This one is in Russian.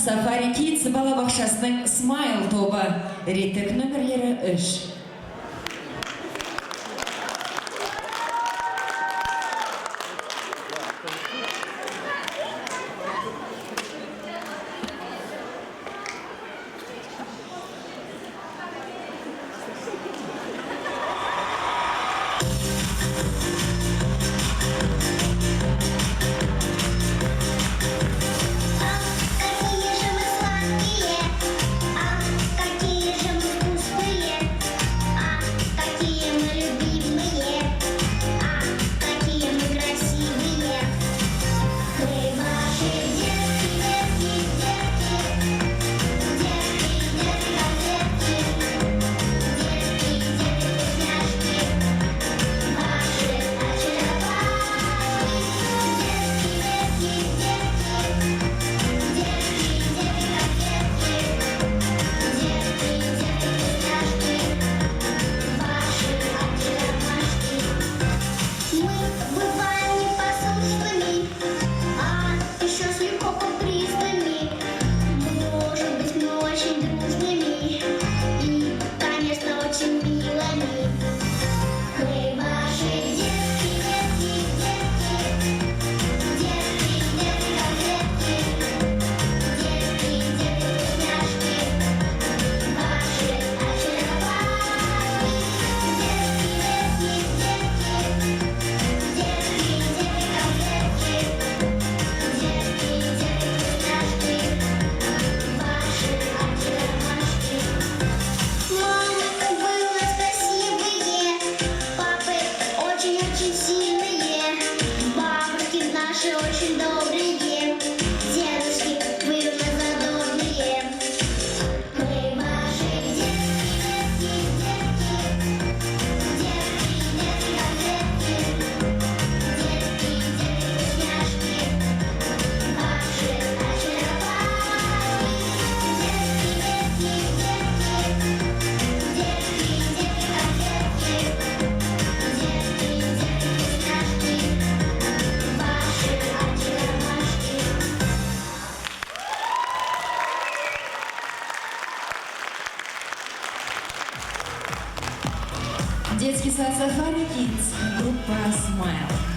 Safari Kids балабақшасының Smile тобы реттік нөмірлері 3. Очень добрые, дедушки, вы у нас задорные. Мы ваши детки, конфетки, детки, вкусняшки, ваши очаровашки. Детки, конфетки, детки, вкусняшки. Детский сад Safari Kids, группа Smile.